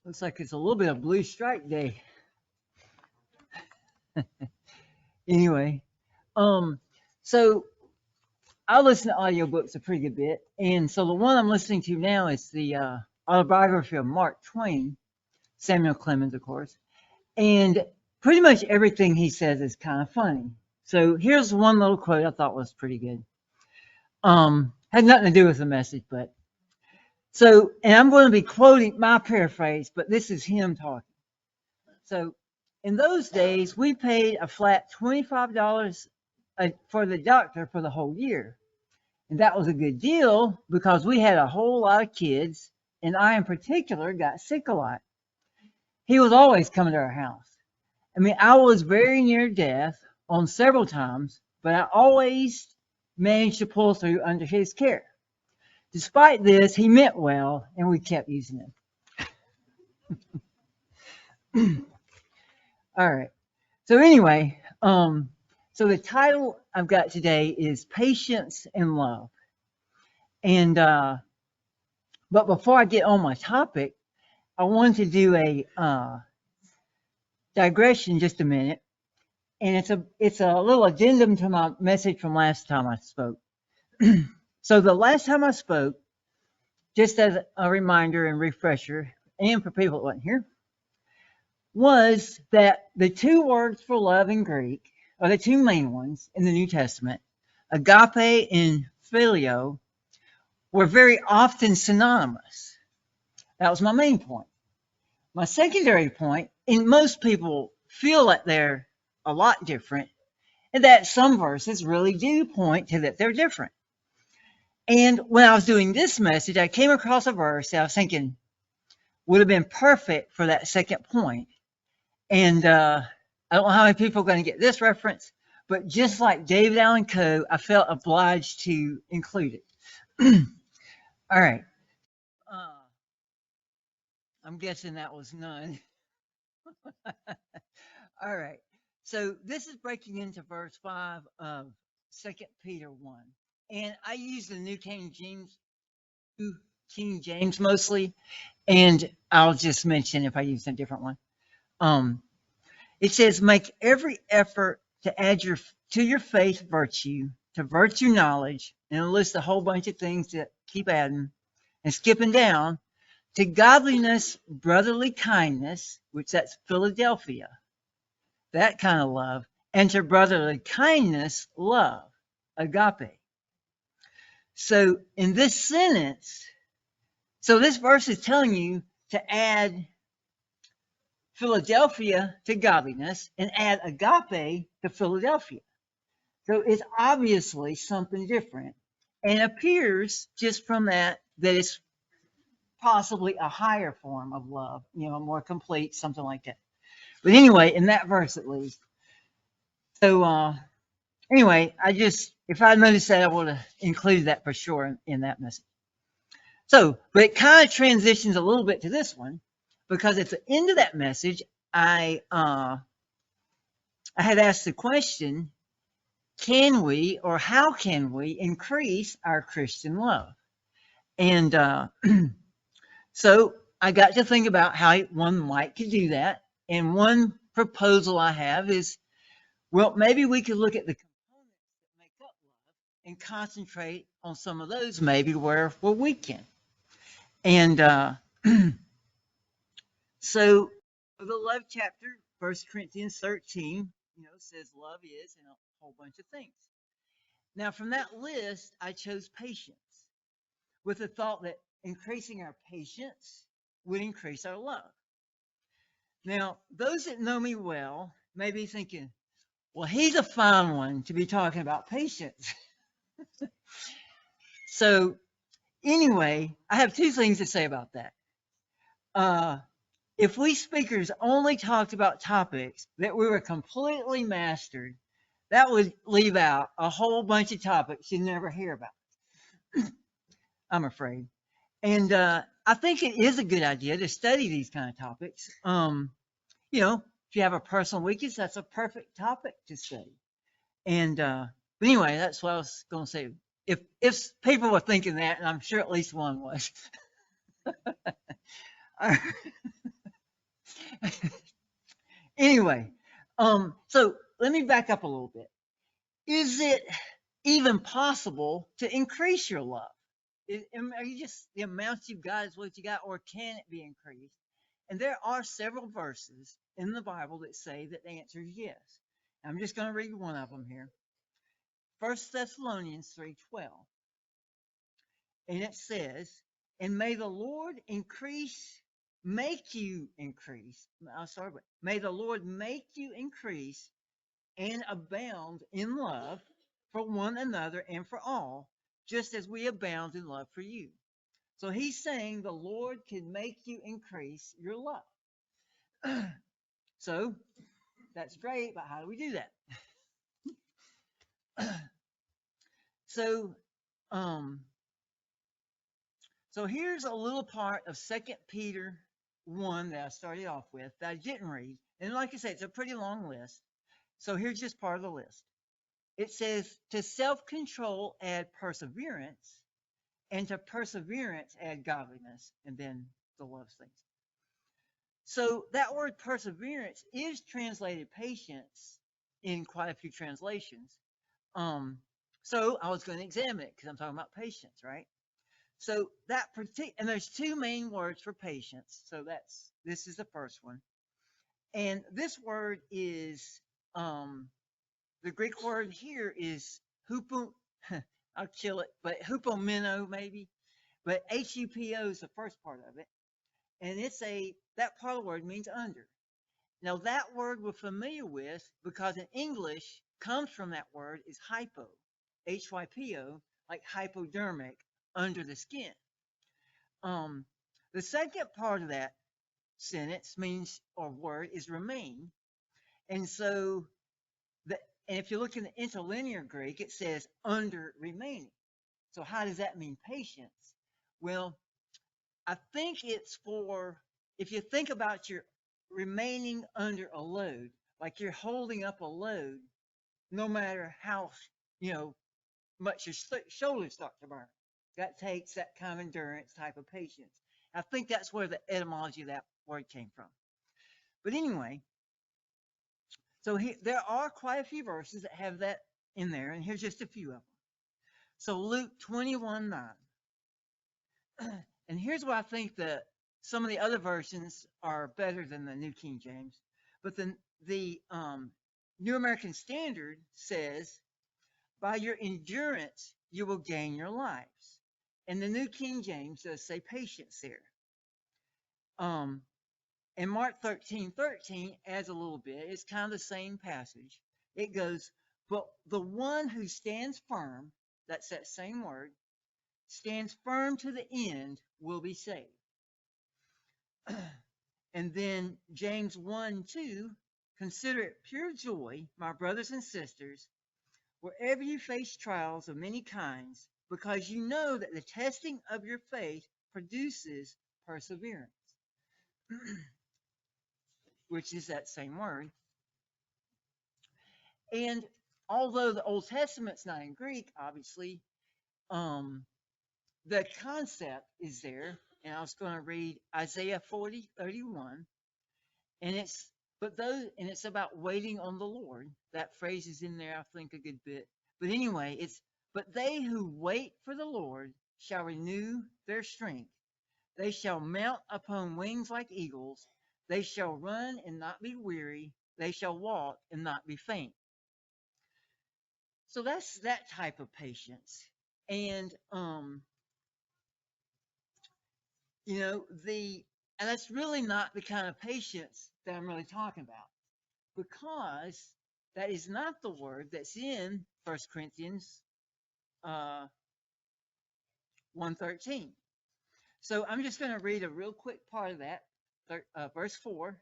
Looks like it's a little bit of blue strike day. Anyway, um, so I listen to audiobooks a pretty good bit, and so the one I'm listening to now is the autobiography of Mark Twain, Samuel Clemens, of course, and pretty much everything he says is kind of funny. So here's one little quote I thought was pretty good. Had nothing to do with the message, but so, and I'm going to be quoting my paraphrase, but this is him talking. So, in those days, we paid a flat $25 for the doctor for the whole year. And that was a good deal because we had a whole lot of kids, and I, in particular, got sick a lot. He was always coming to our house. I mean, I was very near death on several times, but I always managed to pull through under his care. Despite this, he meant well, and we kept using him. All right. So anyway, so the title I've got today is Patience and Love. And but before I get on my topic, I wanted to do a digression just a minute, and it's a little addendum to my message from last time I spoke. So the last time I spoke, just as a reminder and refresher, and for people that weren't here, was that the two words for love in Greek are the two main ones in the New Testament, agape and phileo, were very often synonymous. That was my main point. My secondary point, and most people feel that they're a lot different, and that some verses really do point to that they're different. And when I was doing this message, I came across a verse that I was thinking would have been perfect for that second point. And I don't know how many people are going to get this reference, but just like David Allen Coe, I felt obliged to include it. All right. I'm guessing that was none. All right. So this is breaking into verse 5 of 2 Peter 1. And I use the New King James mostly, and I'll just mention if I use a different one. It says, make every effort to add to your faith virtue, to virtue knowledge, and it lists a whole bunch of things that keep adding and skipping down, to godliness, brotherly kindness, which that's Philadelphia, that kind of love, and to brotherly kindness, love, agape. So in this sentence, so this verse is telling you to add Philadelphia to godliness and add agape to Philadelphia. So it's obviously something different, and appears just from that it's possibly a higher form of love, more complete, something like that. But anyway, in that verse at least. So anyway, if I noticed that, I would have included that for sure in that message. So, but it kind of transitions a little bit to this one, because at the end of that message, I had asked the question, can we, or how can we increase our Christian love? And so I got to think about how one might could do that. And one proposal I have is, well, maybe we could look at the components that make up love and concentrate on some of those maybe where we can. And so the love chapter, 1 Corinthians 13, says love is and a whole bunch of things. Now, from that list, I chose patience with the thought that increasing our patience would increase our love. Now, those that know me well may be thinking, well, he's a fine one to be talking about patience. So anyway, I have two things to say about that. If we speakers only talked about topics that we were completely mastered, that would leave out a whole bunch of topics you never hear about, I'm afraid. And I think it is a good idea to study these kind of topics. If you have a personal weakness, that's a perfect topic to study. And but anyway, that's what I was going to say. If people were thinking that, and I'm sure at least one was. Anyway, so let me back up a little bit. Is it even possible to increase your love? Are you just the amount you've got is what you got, or can it be increased? And there are several verses in the Bible that say that the answer is yes. I'm just going to read one of them here. 1 Thessalonians 3:12. And it says, and may the Lord make you increase. But may the Lord make you increase and abound in love for one another and for all, just as we abound in love for you. So he's saying the Lord can make you increase your love. So that's great, but how do we do that? So, um, so here's a little part of 2 Peter 1 that I started off with that I didn't read. And like I said, it's a pretty long list. So here's just part of the list. It says, to self-control add perseverance, and to perseverance add godliness, and then the love things. So that word perseverance is translated patience in quite a few translations. So I was going to examine it because I'm talking about patience, right? So that and there's two main words for patience. So this is the first one. And this word is the Greek word here is hupo. I'll kill it, but hupomeno maybe. But hupo is the first part of it. And that part of the word means under. Now that word we're familiar with because in English comes from that word is hypo, hypo, like hypodermic, under the skin. The second part of that sentence means or word is remain, and so and if you look in the interlinear Greek, it says under remaining. So how does that mean patience? Well, I think it's for if you think about your remaining under a load, like you're holding up a load, no matter how much your shoulders start to burn. That takes that kind of endurance type of patience. I think that's where the etymology of that word came from. But anyway, so there are quite a few verses that have that in there, and here's just a few of them. So Luke 21:9. And here's why I think that some of the other versions are better than the New King James. But the New American Standard says, by your endurance, you will gain your lives. And the New King James does say patience there. And Mark 13:13 adds a little bit. It's kind of the same passage. It goes, but the one who stands firm, that's that same word, stands firm to the end will be saved. And then James 1:2, consider it pure joy, my brothers and sisters, wherever you face trials of many kinds, because you know that the testing of your faith produces perseverance, which is that same word. And although the Old Testament's not in Greek, obviously, the concept is there. And I was going to read Isaiah 40:31, and it's about waiting on the Lord. That phrase is in there, I think, a good bit. But anyway, but they who wait for the Lord shall renew their strength. They shall mount upon wings like eagles. They shall run and not be weary. They shall walk and not be faint. So that's that type of patience. And and that's really not the kind of patience that I'm really talking about, because that is not the word that's in 1 Corinthians 1:13. So I'm just going to read a real quick part of that, verse 4,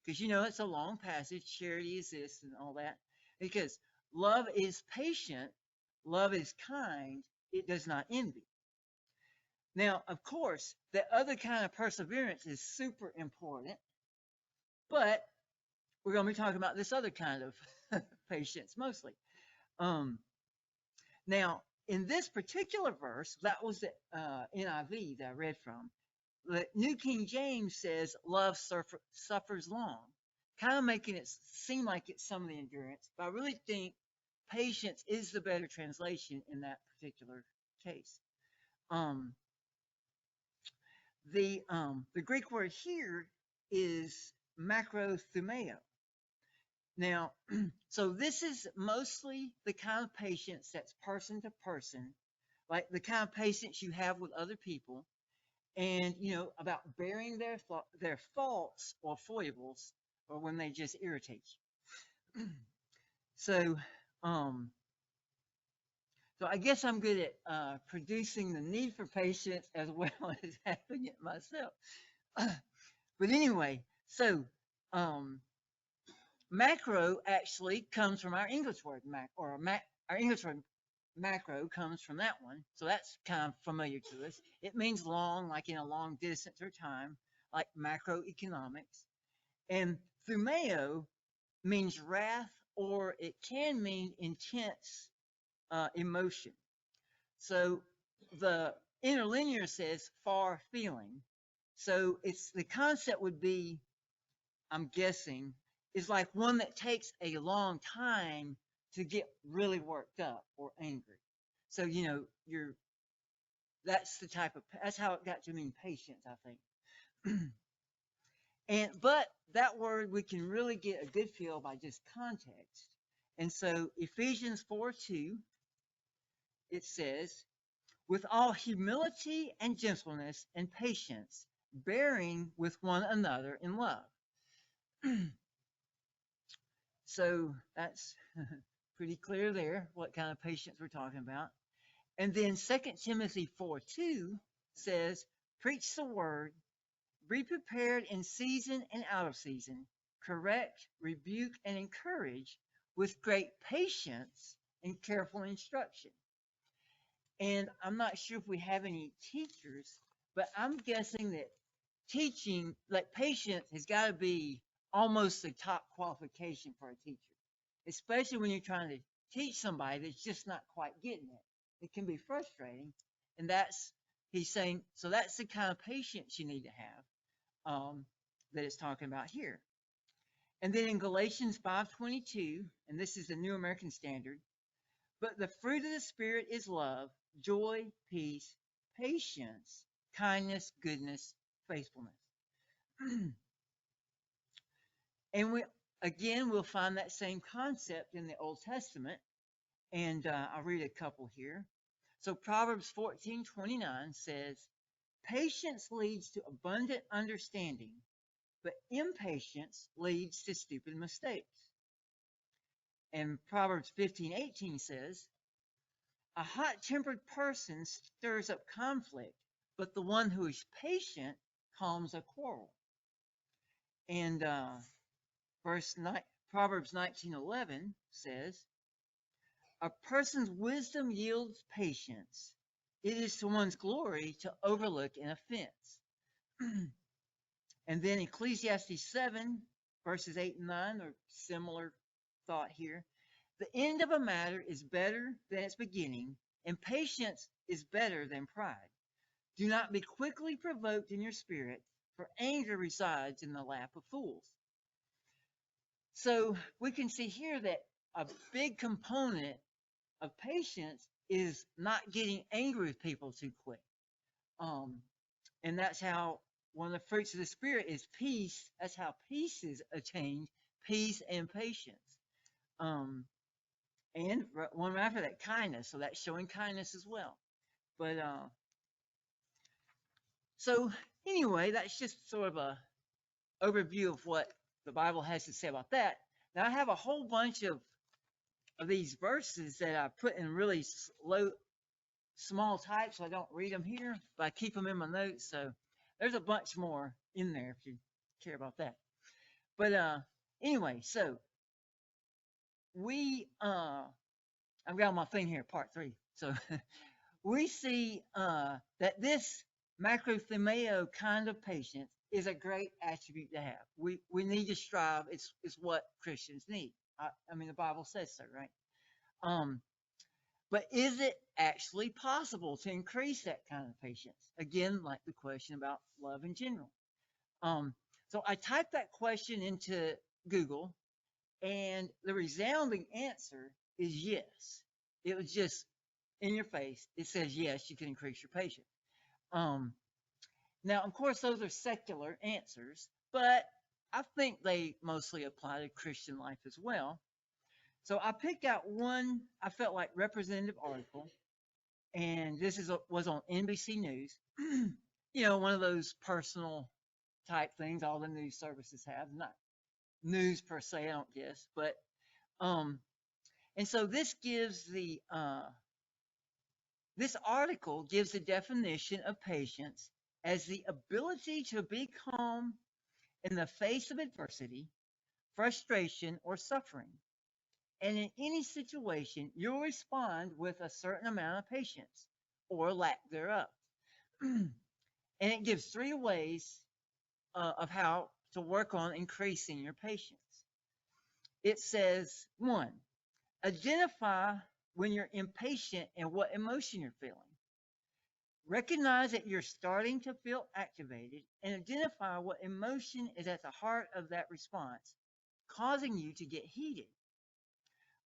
because it's a long passage. Charity is this and all that. Because love is patient, love is kind, it does not envy. Now, of course, the other kind of perseverance is super important, but we're going to be talking about this other kind of patience mostly. Now, in this particular verse, that was the NIV that I read from. The New King James says love suffers long, kind of making it seem like it's some of the endurance, but I really think patience is the better translation in that particular case. Um, the Greek word here is macrothumeo. Now, so this is mostly the kind of patience that's person to person, like the kind of patience you have with other people, and about bearing their faults or foibles, or when they just irritate you. So, um, so I guess I'm good at producing the need for patience as well as having it myself. But anyway, so um, macro actually comes from our English word our English word macro comes from that one. So that's kind of familiar to us. It means long, like in a long distance or time, like macroeconomics. And thumeo means wrath, or it can mean intense emotion. So the interlinear says far feeling. So it's the concept would be, I'm guessing, is like one that takes a long time to get really worked up or angry. So you're that's how it got to mean patience, I think. But that word we can really get a good feel by just context. And so Ephesians 4:2, it says, with all humility and gentleness and patience, bearing with one another in love. So that's pretty clear there what kind of patience we're talking about. And then 2 Timothy 4:2 says, preach the word, be prepared in season and out of season, correct, rebuke, and encourage with great patience and careful instruction. And I'm not sure if we have any teachers, but I'm guessing that teaching, like patience, has got to be almost the top qualification for a teacher, especially when you're trying to teach somebody that's just not quite getting it. It can be frustrating. And he's saying, so that's the kind of patience you need to have, that it's talking about here. And then in Galatians 5:22, and this is the New American Standard, but the fruit of the Spirit is love, joy, peace, patience, kindness, goodness, faithfulness. And we'll find that same concept in the Old Testament. And I'll read a couple here. So Proverbs 14:29 says, patience leads to abundant understanding, but impatience leads to stupid mistakes. And Proverbs 15:18 says, a hot-tempered person stirs up conflict, but the one who is patient calms a quarrel. And Proverbs 19:11 says, a person's wisdom yields patience. It is to one's glory to overlook an offense. And then Ecclesiastes 7, verses 8 and 9 are similar thought here. The end of a matter is better than its beginning, and patience is better than pride. Do not be quickly provoked in your spirit, for anger resides in the lap of fools. So we can see here that a big component of patience is not getting angry with people too quick. And that's how one of the fruits of the Spirit is peace. That's how peace is attained, peace and patience. And one after that, kindness. So that's showing kindness as well. But so anyway, that's just sort of a overview of what the Bible has to say about that. Now I have a whole bunch of these verses that I put in really small type, so I don't read them here, but I keep them in my notes. So there's a bunch more in there if you care about that. But anyway, so I've got my thing here, part 3. So we see that this macrothumeo kind of patience is a great attribute to have. We need to strive. It's what Christians need. I mean, the Bible says so, right? But is it actually possible to increase that kind of patience? Again, like the question about love in general. Um, so I typed that question into Google, and the resounding answer is yes. It was just in your face. It says yes, you can increase your patience. Um, Now, of course, those are secular answers, but I think they mostly apply to Christian life as well. So I picked out one I felt like representative article, and was on NBC News. One of those personal type things all the news services have, not news per se, I don't guess, but um, and so this article gives the definition of patience as the ability to be calm in the face of adversity, frustration, or suffering. And in any situation, you'll respond with a certain amount of patience or lack thereof. And it gives three ways of how to work on increasing your patience. It says, one, identify when you're impatient and what emotion you're feeling. Recognize that you're starting to feel activated and identify what emotion is at the heart of that response, causing you to get heated.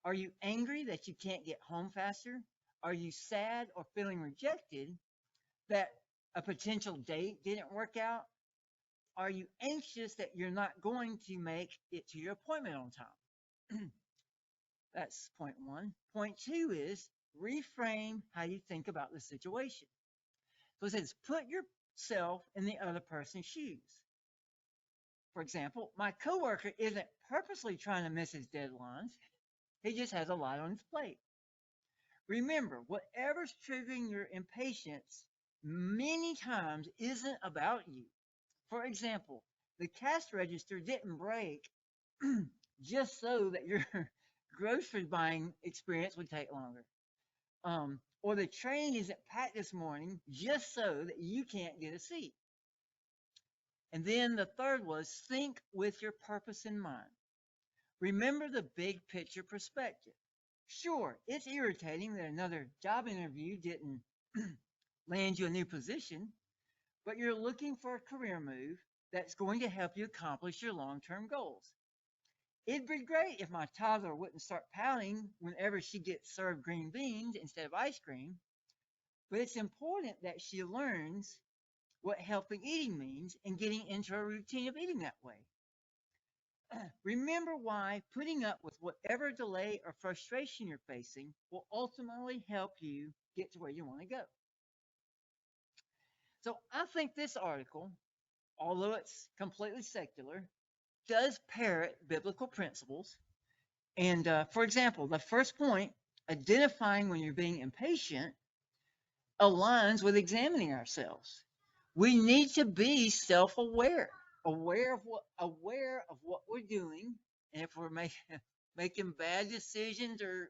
Are you angry that you can't get home faster? Are you sad or feeling rejected that a potential date didn't work out? Are you anxious that you're not going to make it to your appointment on time? That's point one. Point two is reframe how you think about the situation. So it says, put yourself in the other person's shoes. For example, my coworker isn't purposely trying to miss his deadlines. He just has a lot on his plate. Remember, whatever's triggering your impatience many times isn't about you. For example, the cash register didn't break just so that your grocery buying experience would take longer. Or the train isn't packed this morning just so that you can't get a seat. And then the third was think with your purpose in mind. Remember the big picture perspective. Sure, it's irritating that another job interview didn't land you a new position, but you're looking for a career move that's going to help you accomplish your long term goals. It'd be great if my toddler wouldn't start pouting whenever she gets served green beans instead of ice cream, but it's important that she learns what healthy eating means and getting into a routine of eating that way. Remember why putting up with whatever delay or frustration you're facing will ultimately help you get to where you want to go. So I think this article, although it's completely secular, does parrot biblical principles. And for example, the first point, identifying when you're being impatient, aligns with examining ourselves. We need to be self-aware, aware of what we're doing, and if we're making bad decisions or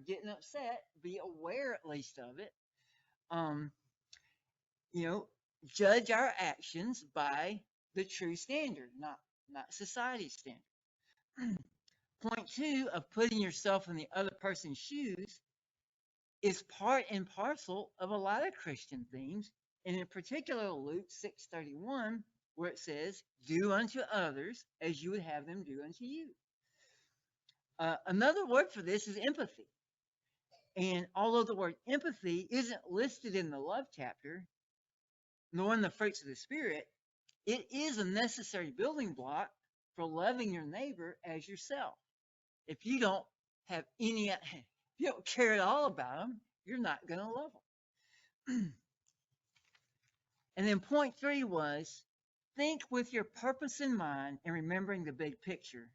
getting upset, be aware at least of it. Um, you know, judge our actions by the true standard, not society's standard. Point two of putting yourself in the other person's shoes is part and parcel of a lot of Christian themes, and in particular Luke 6:31, where it says, "Do unto others as you would have them do unto you." Another word for this is empathy. And although the word empathy isn't listed in the love chapter, nor in the fruits of the Spirit, it is a necessary building block for loving your neighbor as yourself. If you don't have any, if you don't care at all about them, you're not going to love them. And then point three was think with your purpose in mind and remembering the big picture.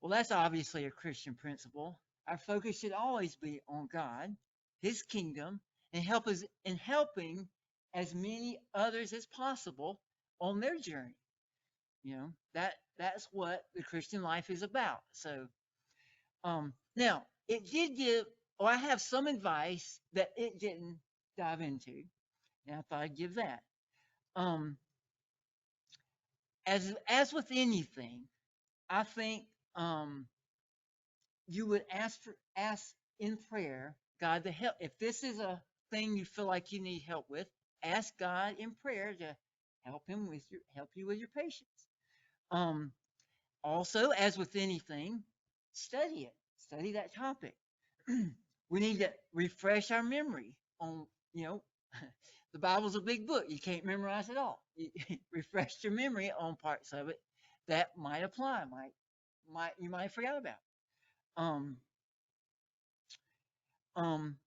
Well, that's obviously a Christian principle. Our focus should always be on God, His kingdom, and helping as many others as possible on their journey. That's what the Christian life is about. So now it did give, or I have some advice that it didn't dive into, and I thought I'd give that. Um, as with anything, I think you would ask in prayer God to help. If this is a thing you feel like you need help with, ask God in prayer to help you with your patience. Um, Also, as with anything, study it. Study that topic. We need to refresh our memory on, you know, the Bible's a big book. You can't memorize it all. Refresh your memory on parts of it that might apply, might you might forget about. Um, um,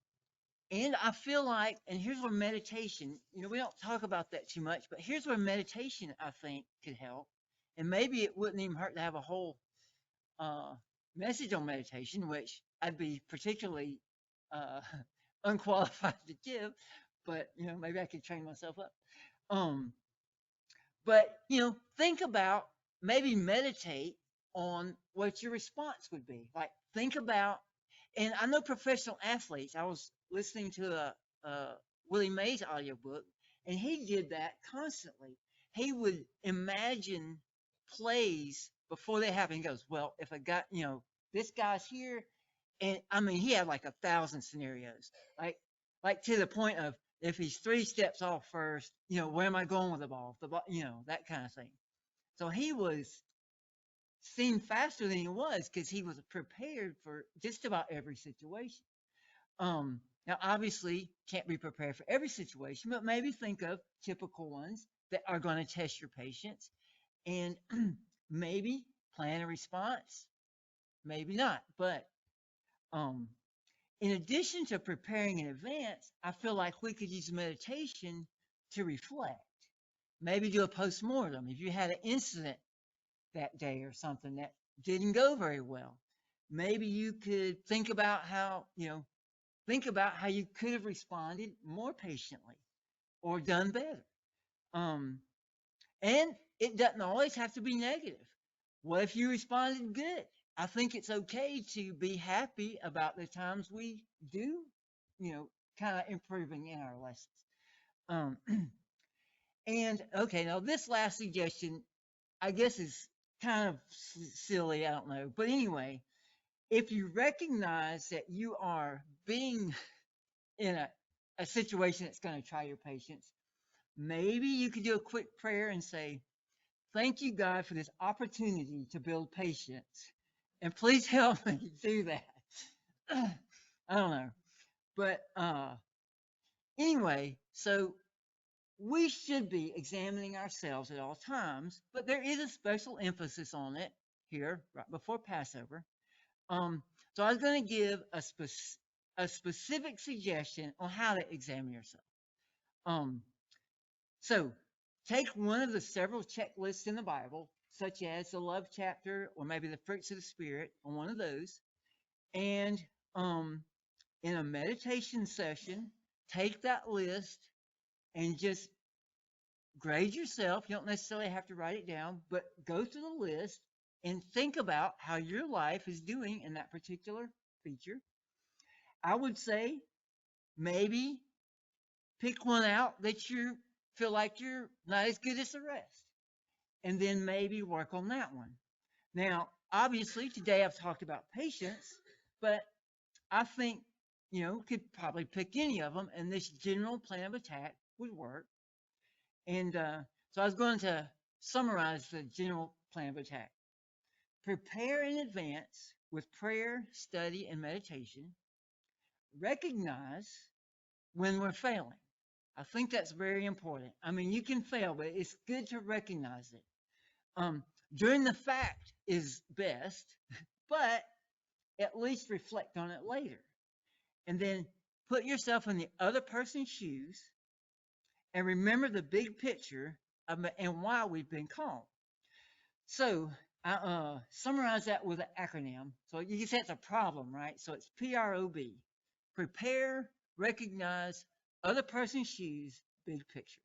and I feel like, and here's where meditation, we don't talk about that too much, but here's where meditation I think could help. And maybe it wouldn't even hurt to have a whole uh, message on meditation, which I'd be particularly uh, unqualified to give, but maybe I could train myself up. Um, but think about, maybe meditate on what your response would be. Like, think about, and I know professional athletes. I was listening to a Willie Mays audiobook, and he did that constantly. He would imagine plays before they happen. He goes, well, if I got, this guy's here, and I mean, he had like 1,000 scenarios, like to the point of, if he's 3 steps off first, where am I going with the ball? The ball, that kind of thing. So he was seen faster than he was because he was prepared for just about every situation. Now, obviously, can't be prepared for every situation, but maybe think of typical ones that are going to test your patience, and maybe plan a response, maybe not. But um, in addition to preparing in advance, I feel like we could use meditation to reflect. Maybe do a postmortem if you had an incident that day or something that didn't go very well. Maybe you could think about how you could have responded more patiently or done better. Um, and it doesn't always have to be negative. What if you responded good? I think it's okay to be happy about the times we do, kind of improving in our lessons. Um, and okay, now this last suggestion, I guess, is kind of silly. I don't know. But anyway, if you recognize that you are being in a situation that's going to try your patience, maybe you could do a quick prayer and say, thank you, God, for this opportunity to build patience. And please help me do that. I don't know. But anyway, so we should be examining ourselves at all times, but there is a special emphasis on it here right before Passover. Um, so I was going to give a specific suggestion on how to examine yourself. Um, so take one of the several checklists in the Bible, such as the love chapter or maybe the fruits of the Spirit, on one of those, and in a meditation session, take that list and just grade yourself. You don't necessarily have to write it down, but go through the list and think about how your life is doing in that particular feature. I would say maybe pick one out that you feel like you're not as good as the rest, and then maybe work on that one. Now, obviously, today I've talked about patience, but I think, could probably pick any of them, and this general plan of attack would work. And so I was going to summarize the general plan of attack. Prepare in advance with prayer, study, and meditation. Recognize when we're failing. I think that's very important. I mean, you can fail, but it's good to recognize it. During the fact is best, but at least reflect on it later. And then put yourself in the other person's shoes and remember the big picture and why we've been called. So I summarize that with an acronym. So you can say it's a problem, right? So it's PROB. Prepare, recognize, other person's shoes, big picture.